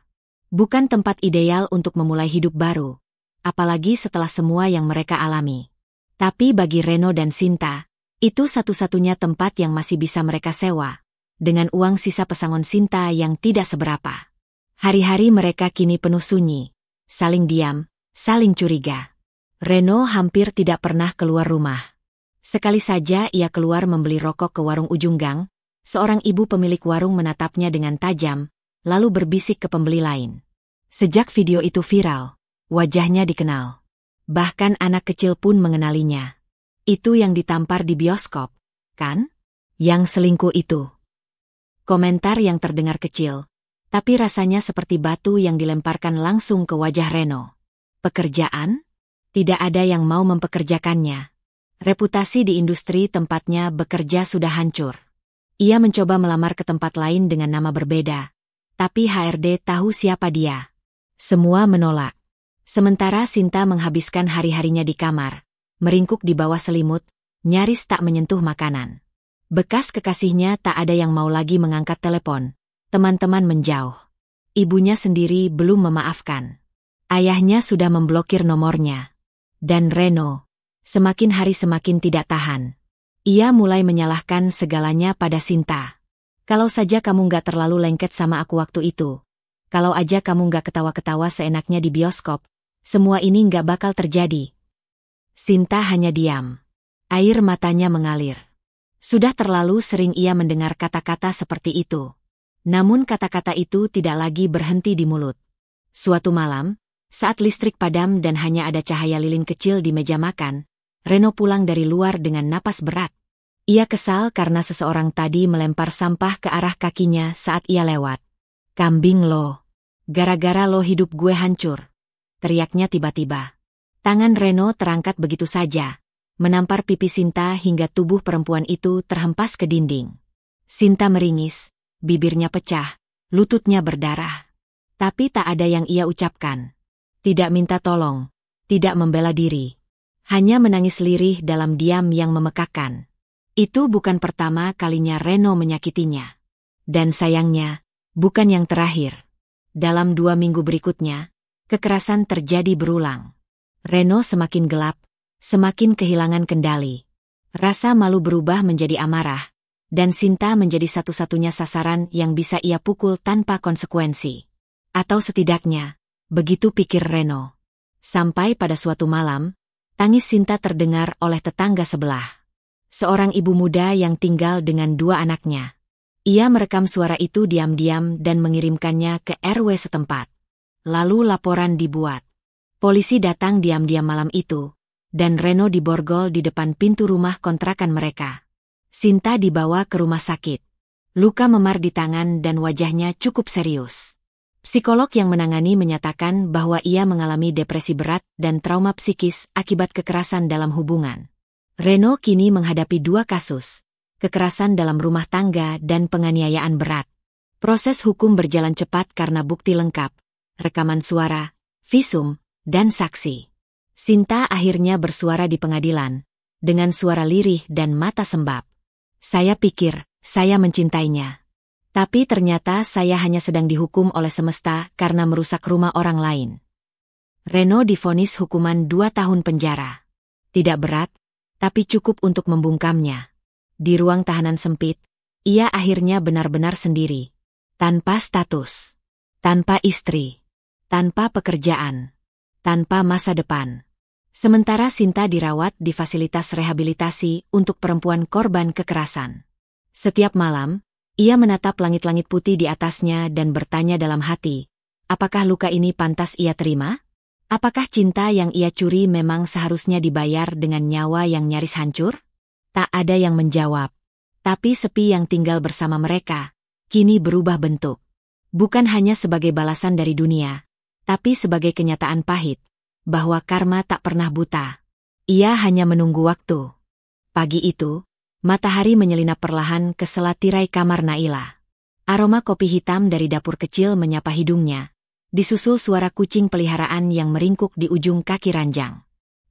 Bukan tempat ideal untuk memulai hidup baru, apalagi setelah semua yang mereka alami. Tapi bagi Reno dan Sinta, itu satu-satunya tempat yang masih bisa mereka sewa, dengan uang sisa pesangon Sinta yang tidak seberapa. Hari-hari mereka kini penuh sunyi, saling diam, saling curiga. Reno hampir tidak pernah keluar rumah. Sekali saja ia keluar membeli rokok ke warung ujung gang, seorang ibu pemilik warung menatapnya dengan tajam, lalu berbisik ke pembeli lain. Sejak video itu viral, wajahnya dikenal. Bahkan anak kecil pun mengenalinya. Itu yang ditampar di bioskop, kan? Yang selingkuh itu. Komentar yang terdengar kecil, tapi rasanya seperti batu yang dilemparkan langsung ke wajah Reno. Pekerjaan? Tidak ada yang mau mempekerjakannya. Reputasi di industri tempatnya bekerja sudah hancur. Ia mencoba melamar ke tempat lain dengan nama berbeda, tapi HRD tahu siapa dia. Semua menolak. Sementara Sinta menghabiskan hari-harinya di kamar, meringkuk di bawah selimut, nyaris tak menyentuh makanan. Bekas kekasihnya tak ada yang mau lagi mengangkat telepon. Teman-teman menjauh. Ibunya sendiri belum memaafkan. Ayahnya sudah memblokir nomornya. Dan Reno, semakin hari semakin tidak tahan. Ia mulai menyalahkan segalanya pada Sinta. Kalau saja kamu nggak terlalu lengket sama aku waktu itu. Kalau aja kamu nggak ketawa-ketawa seenaknya di bioskop, semua ini nggak bakal terjadi. Sinta hanya diam. Air matanya mengalir. Sudah terlalu sering ia mendengar kata-kata seperti itu. Namun kata-kata itu tidak lagi berhenti di mulut. Suatu malam, saat listrik padam dan hanya ada cahaya lilin kecil di meja makan, Reno pulang dari luar dengan napas berat. Ia kesal karena seseorang tadi melempar sampah ke arah kakinya saat ia lewat. "Kambing lo. Gara-gara lo hidup gue hancur," teriaknya tiba-tiba. Tangan Reno terangkat begitu saja, menampar pipi Sinta hingga tubuh perempuan itu terhempas ke dinding. Sinta meringis, bibirnya pecah, lututnya berdarah. Tapi tak ada yang ia ucapkan. Tidak minta tolong, tidak membela diri. Hanya menangis lirih dalam diam yang memekakan. Itu bukan pertama kalinya Reno menyakitinya. Dan sayangnya, bukan yang terakhir. Dalam 2 minggu berikutnya, kekerasan terjadi berulang. Reno semakin gelap, semakin kehilangan kendali. Rasa malu berubah menjadi amarah, dan Sinta menjadi satu-satunya sasaran yang bisa ia pukul tanpa konsekuensi. Atau setidaknya, begitu pikir Reno. Sampai pada suatu malam, tangis Sinta terdengar oleh tetangga sebelah. Seorang ibu muda yang tinggal dengan 2 anaknya. Ia merekam suara itu diam-diam dan mengirimkannya ke RW setempat. Lalu laporan dibuat. Polisi datang diam-diam malam itu, dan Reno diborgol di depan pintu rumah kontrakan mereka. Sinta dibawa ke rumah sakit. Luka memar di tangan dan wajahnya cukup serius. Psikolog yang menangani menyatakan bahwa ia mengalami depresi berat dan trauma psikis akibat kekerasan dalam hubungan. Reno kini menghadapi 2 kasus, kekerasan dalam rumah tangga dan penganiayaan berat. Proses hukum berjalan cepat karena bukti lengkap, rekaman suara, visum, dan saksi. Sinta akhirnya bersuara di pengadilan, dengan suara lirih dan mata sembab. "Saya pikir, saya mencintainya. Tapi ternyata saya hanya sedang dihukum oleh semesta karena merusak rumah orang lain." Reno divonis hukuman 2 tahun penjara. Tidak berat, tapi cukup untuk membungkamnya. Di ruang tahanan sempit, ia akhirnya benar-benar sendiri. Tanpa status, tanpa istri, tanpa pekerjaan, tanpa masa depan. Sementara Sinta dirawat di fasilitas rehabilitasi untuk perempuan korban kekerasan. Setiap malam, ia menatap langit-langit putih di atasnya dan bertanya dalam hati, apakah luka ini pantas ia terima? Apakah cinta yang ia curi memang seharusnya dibayar dengan nyawa yang nyaris hancur? Tak ada yang menjawab. Tapi sepi yang tinggal bersama mereka, kini berubah bentuk. Bukan hanya sebagai balasan dari dunia, tapi sebagai kenyataan pahit, bahwa karma tak pernah buta. Ia hanya menunggu waktu. Pagi itu, matahari menyelinap perlahan ke sela tirai kamar Naila. Aroma kopi hitam dari dapur kecil menyapa hidungnya, disusul suara kucing peliharaan yang meringkuk di ujung kaki ranjang.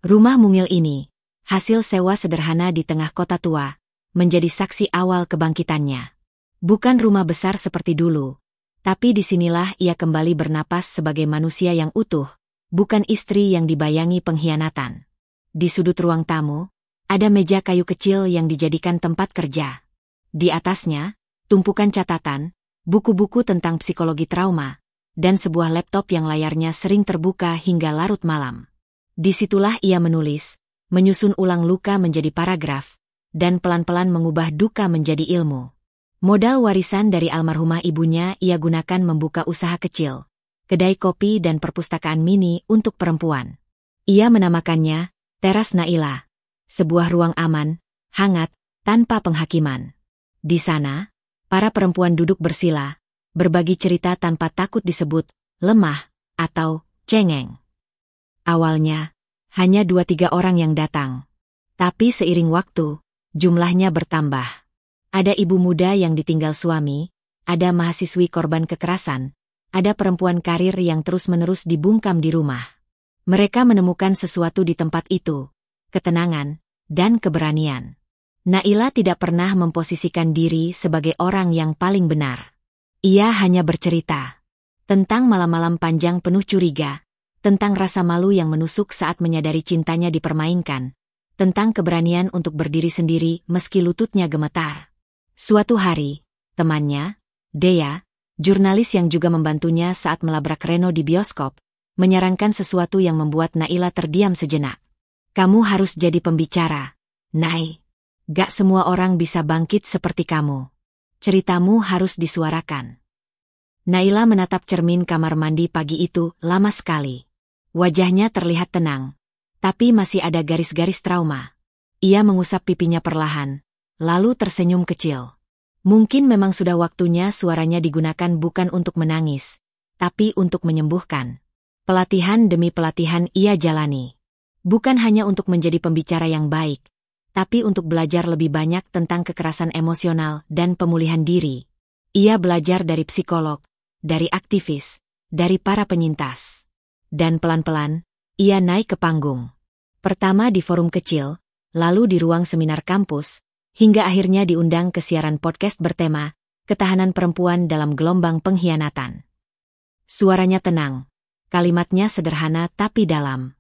Rumah mungil ini, hasil sewa sederhana di tengah kota tua, menjadi saksi awal kebangkitannya. Bukan rumah besar seperti dulu, tapi disinilah ia kembali bernapas sebagai manusia yang utuh, bukan istri yang dibayangi pengkhianatan. Di sudut ruang tamu, ada meja kayu kecil yang dijadikan tempat kerja. Di atasnya, tumpukan catatan, buku-buku tentang psikologi trauma, dan sebuah laptop yang layarnya sering terbuka hingga larut malam. Disitulah ia menulis, menyusun ulang luka menjadi paragraf, dan pelan-pelan mengubah duka menjadi ilmu. Modal warisan dari almarhumah ibunya ia gunakan membuka usaha kecil, kedai kopi dan perpustakaan mini untuk perempuan. Ia menamakannya Teras Naila. Sebuah ruang aman, hangat, tanpa penghakiman. Di sana, para perempuan duduk bersila, berbagi cerita tanpa takut disebut lemah atau cengeng. Awalnya, hanya 2-3 orang yang datang. Tapi seiring waktu, jumlahnya bertambah. Ada ibu muda yang ditinggal suami, ada mahasiswi korban kekerasan, ada perempuan karir yang terus-menerus dibungkam di rumah. Mereka menemukan sesuatu di tempat itu. Ketenangan, dan keberanian. Naila tidak pernah memposisikan diri sebagai orang yang paling benar. Ia hanya bercerita tentang malam-malam panjang penuh curiga, tentang rasa malu yang menusuk saat menyadari cintanya dipermainkan, tentang keberanian untuk berdiri sendiri meski lututnya gemetar. Suatu hari, temannya, Dea, jurnalis yang juga membantunya saat melabrak Reno di bioskop, menyarankan sesuatu yang membuat Naila terdiam sejenak. Kamu harus jadi pembicara, Nay. Gak semua orang bisa bangkit seperti kamu. Ceritamu harus disuarakan. Naila menatap cermin kamar mandi pagi itu lama sekali. Wajahnya terlihat tenang, tapi masih ada garis-garis trauma. Ia mengusap pipinya perlahan, lalu tersenyum kecil. Mungkin memang sudah waktunya suaranya digunakan bukan untuk menangis, tapi untuk menyembuhkan. Pelatihan demi pelatihan ia jalani. Bukan hanya untuk menjadi pembicara yang baik, tapi untuk belajar lebih banyak tentang kekerasan emosional dan pemulihan diri. Ia belajar dari psikolog, dari aktivis, dari para penyintas. Dan pelan-pelan, ia naik ke panggung. Pertama di forum kecil, lalu di ruang seminar kampus, hingga akhirnya diundang ke siaran podcast bertema, Ketahanan Perempuan dalam Gelombang Pengkhianatan. Suaranya tenang, kalimatnya sederhana tapi dalam.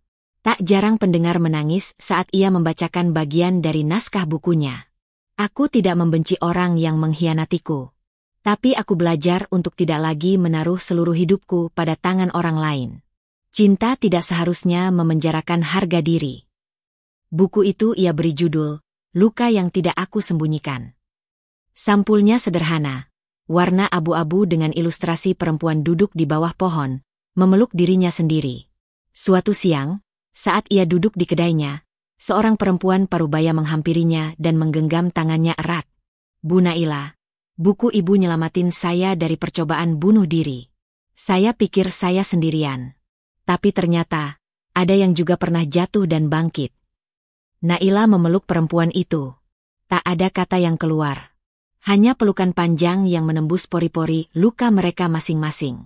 Tak jarang pendengar menangis saat ia membacakan bagian dari naskah bukunya. Aku tidak membenci orang yang mengkhianatiku. Tapi aku belajar untuk tidak lagi menaruh seluruh hidupku pada tangan orang lain. Cinta tidak seharusnya memenjarakan harga diri. Buku itu ia beri judul, Luka yang Tidak Aku Sembunyikan. Sampulnya sederhana, warna abu-abu dengan ilustrasi perempuan duduk di bawah pohon, memeluk dirinya sendiri. Suatu siang, saat ia duduk di kedainya, seorang perempuan parubaya menghampirinya dan menggenggam tangannya erat. Bu Naila, buku ibu nyelamatin saya dari percobaan bunuh diri. Saya pikir saya sendirian. Tapi ternyata, ada yang juga pernah jatuh dan bangkit. Naila memeluk perempuan itu. Tak ada kata yang keluar. Hanya pelukan panjang yang menembus pori-pori luka mereka masing-masing.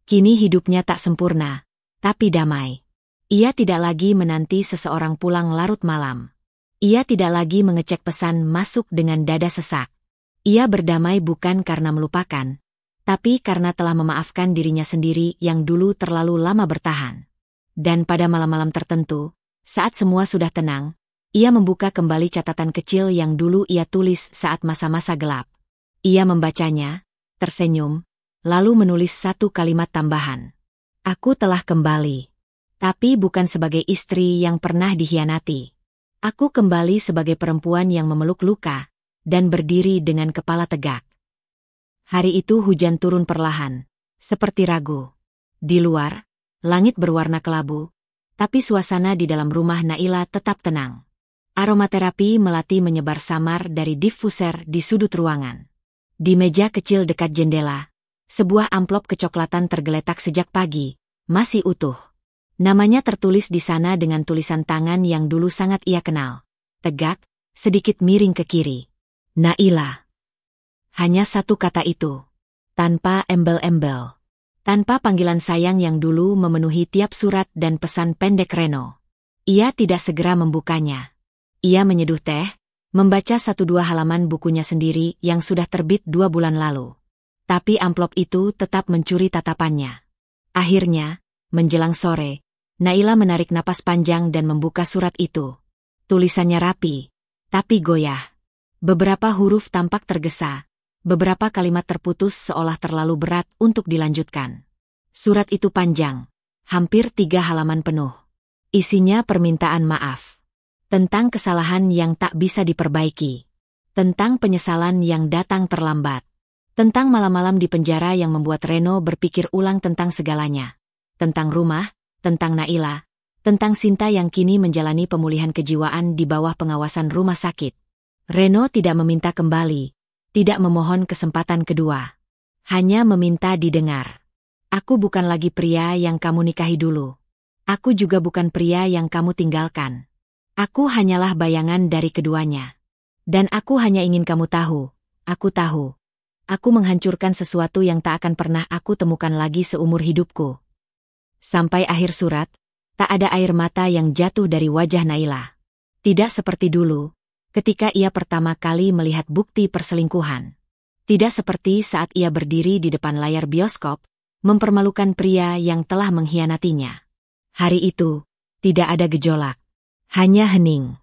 Kini hidupnya tak sempurna, tapi damai. Ia tidak lagi menanti seseorang pulang larut malam. Ia tidak lagi mengecek pesan masuk dengan dada sesak. Ia berdamai bukan karena melupakan, tapi karena telah memaafkan dirinya sendiri yang dulu terlalu lama bertahan. Dan pada malam-malam tertentu, saat semua sudah tenang, ia membuka kembali catatan kecil yang dulu ia tulis saat masa-masa gelap. Ia membacanya, tersenyum, lalu menulis satu kalimat tambahan. Aku telah kembali. Tapi bukan sebagai istri yang pernah dikhianati. Aku kembali sebagai perempuan yang memeluk luka, dan berdiri dengan kepala tegak. Hari itu hujan turun perlahan, seperti ragu. Di luar, langit berwarna kelabu, tapi suasana di dalam rumah Naila tetap tenang. Aromaterapi melati menyebar samar dari diffuser di sudut ruangan. Di meja kecil dekat jendela, sebuah amplop kecoklatan tergeletak sejak pagi, masih utuh. Namanya tertulis di sana dengan tulisan tangan yang dulu sangat ia kenal. Tegak, sedikit miring ke kiri. Naila. Hanya satu kata itu. Tanpa embel-embel. Tanpa panggilan sayang yang dulu memenuhi tiap surat dan pesan pendek Reno. Ia tidak segera membukanya. Ia menyeduh teh, membaca 1-2 halaman bukunya sendiri yang sudah terbit 2 bulan lalu. Tapi amplop itu tetap mencuri tatapannya. Akhirnya, menjelang sore, Naila menarik napas panjang dan membuka surat itu. Tulisannya rapi, tapi goyah. Beberapa huruf tampak tergesa. Beberapa kalimat terputus seolah terlalu berat untuk dilanjutkan. Surat itu panjang, hampir 3 halaman penuh. Isinya permintaan maaf. Tentang kesalahan yang tak bisa diperbaiki. Tentang penyesalan yang datang terlambat. Tentang malam-malam di penjara yang membuat Reno berpikir ulang tentang segalanya. Tentang rumah, tentang Naila, tentang Sinta yang kini menjalani pemulihan kejiwaan di bawah pengawasan rumah sakit. Reno tidak meminta kembali. Tidak memohon kesempatan kedua. Hanya meminta didengar. Aku bukan lagi pria yang kamu nikahi dulu. Aku juga bukan pria yang kamu tinggalkan. Aku hanyalah bayangan dari keduanya. Dan aku hanya ingin kamu tahu. Aku tahu. Aku menghancurkan sesuatu yang tak akan pernah aku temukan lagi seumur hidupku. Sampai akhir surat, tak ada air mata yang jatuh dari wajah Naila. Tidak seperti dulu. Ketika ia pertama kali melihat bukti perselingkuhan. Tidak seperti saat ia berdiri di depan layar bioskop, mempermalukan pria yang telah mengkhianatinya. Hari itu, tidak ada gejolak. Hanya hening.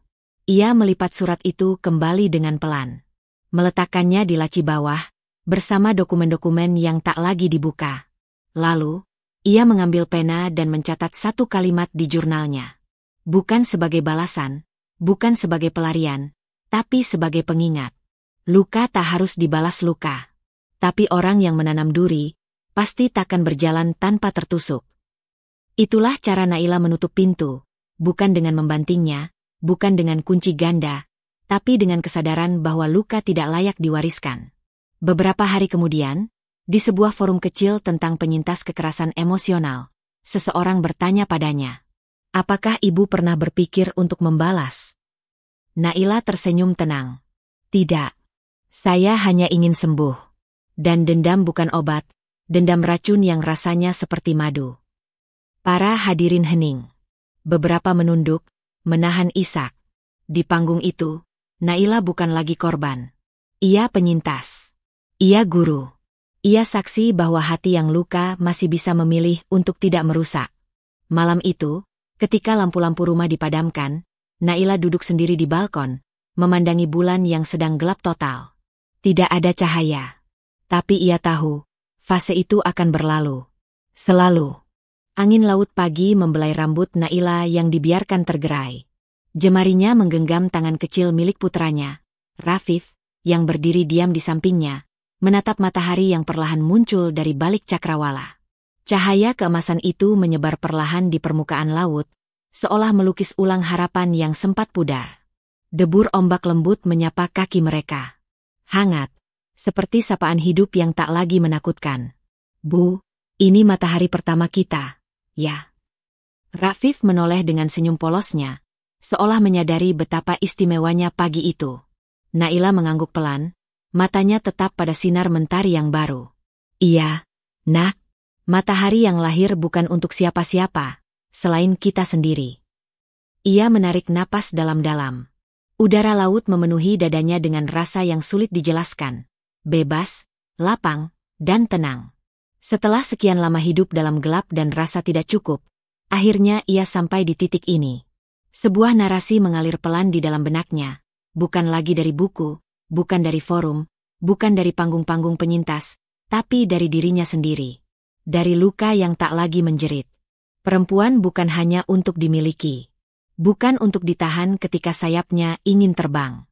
Ia melipat surat itu kembali dengan pelan. Meletakkannya di laci bawah, bersama dokumen-dokumen yang tak lagi dibuka. Lalu, ia mengambil pena dan mencatat satu kalimat di jurnalnya. Bukan sebagai balasan, bukan sebagai pelarian, tapi sebagai pengingat. Luka tak harus dibalas luka. Tapi orang yang menanam duri, pasti takkan berjalan tanpa tertusuk. Itulah cara Naila menutup pintu, bukan dengan membantingnya, bukan dengan kunci ganda, tapi dengan kesadaran bahwa luka tidak layak diwariskan. Beberapa hari kemudian, di sebuah forum kecil tentang penyintas kekerasan emosional, seseorang bertanya padanya, "Apakah ibu pernah berpikir untuk membalas?" Naila tersenyum tenang. "Tidak. Saya hanya ingin sembuh. Dan dendam bukan obat, dendam racun yang rasanya seperti madu." Para hadirin hening. Beberapa menunduk, menahan isak. Di panggung itu, Naila bukan lagi korban. Ia penyintas. Ia guru. Ia saksi bahwa hati yang luka masih bisa memilih untuk tidak merusak. Malam itu, ketika lampu-lampu rumah dipadamkan, Naila duduk sendiri di balkon, memandangi bulan yang sedang gelap total. Tidak ada cahaya. Tapi ia tahu, fase itu akan berlalu. Selalu. Angin laut pagi membelai rambut Naila yang dibiarkan tergerai. Jemarinya menggenggam tangan kecil milik putranya, Rafif, yang berdiri diam di sampingnya, menatap matahari yang perlahan muncul dari balik cakrawala. Cahaya keemasan itu menyebar perlahan di permukaan laut, seolah melukis ulang harapan yang sempat pudar. Debur ombak lembut menyapa kaki mereka. Hangat, seperti sapaan hidup yang tak lagi menakutkan. "Bu, ini matahari pertama kita, ya." Rafif menoleh dengan senyum polosnya, seolah menyadari betapa istimewanya pagi itu. Naila mengangguk pelan, matanya tetap pada sinar mentari yang baru. "Iya, Nak. Matahari yang lahir bukan untuk siapa-siapa, selain kita sendiri." Ia menarik napas dalam-dalam. Udara laut memenuhi dadanya dengan rasa yang sulit dijelaskan. Bebas, lapang, dan tenang. Setelah sekian lama hidup dalam gelap dan rasa tidak cukup, akhirnya ia sampai di titik ini. Sebuah narasi mengalir pelan di dalam benaknya, bukan lagi dari buku, bukan dari forum, bukan dari panggung-panggung penyintas, tapi dari dirinya sendiri. Dari luka yang tak lagi menjerit. Perempuan bukan hanya untuk dimiliki. Bukan untuk ditahan ketika sayapnya ingin terbang.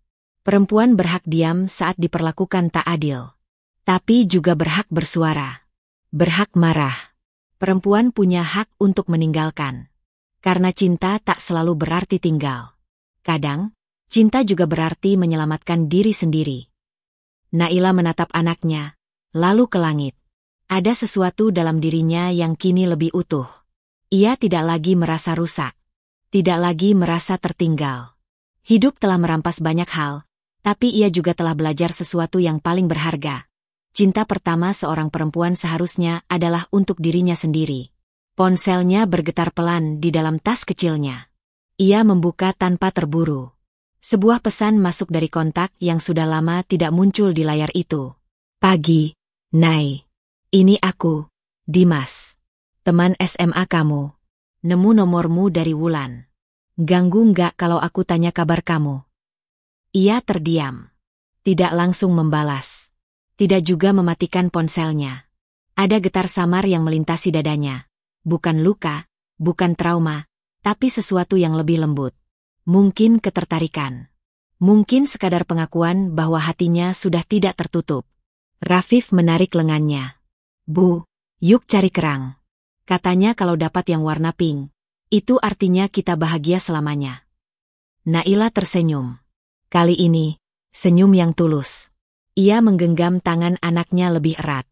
Perempuan berhak diam saat diperlakukan tak adil. Tapi juga berhak bersuara. Berhak marah. Perempuan punya hak untuk meninggalkan. Karena cinta tak selalu berarti tinggal. Kadang, cinta juga berarti menyelamatkan diri sendiri. Naila menatap anaknya, lalu ke langit. Ada sesuatu dalam dirinya yang kini lebih utuh. Ia tidak lagi merasa rusak. Tidak lagi merasa tertinggal. Hidup telah merampas banyak hal, tapi ia juga telah belajar sesuatu yang paling berharga. Cinta pertama seorang perempuan seharusnya adalah untuk dirinya sendiri. Ponselnya bergetar pelan di dalam tas kecilnya. Ia membuka tanpa terburu. Sebuah pesan masuk dari kontak yang sudah lama tidak muncul di layar itu. "Pagi, Nay. Ini aku, Dimas. Teman SMA kamu. Nemu nomormu dari Wulan. Ganggu nggak kalau aku tanya kabar kamu?" Ia terdiam. Tidak langsung membalas. Tidak juga mematikan ponselnya. Ada getar samar yang melintasi dadanya. Bukan luka, bukan trauma, tapi sesuatu yang lebih lembut. Mungkin ketertarikan. Mungkin sekadar pengakuan bahwa hatinya sudah tidak tertutup. Rafif menarik lengannya. "Bu, yuk cari kerang." Katanya kalau dapat yang warna pink, itu artinya kita bahagia selamanya. Naila tersenyum. Kali ini, senyum yang tulus. Ia menggenggam tangan anaknya lebih erat.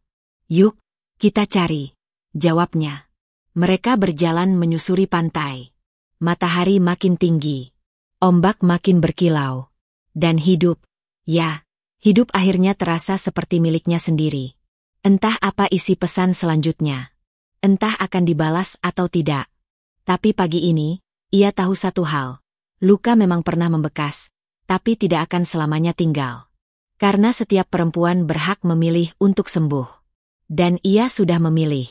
"Yuk, kita cari," jawabnya. Mereka berjalan menyusuri pantai. Matahari makin tinggi. Ombak makin berkilau. Dan hidup, ya, hidup akhirnya terasa seperti miliknya sendiri. Entah apa isi pesan selanjutnya. Entah akan dibalas atau tidak. Tapi pagi ini, ia tahu satu hal. Luka memang pernah membekas, tapi tidak akan selamanya tinggal. Karena setiap perempuan berhak memilih untuk sembuh. Dan ia sudah memilih.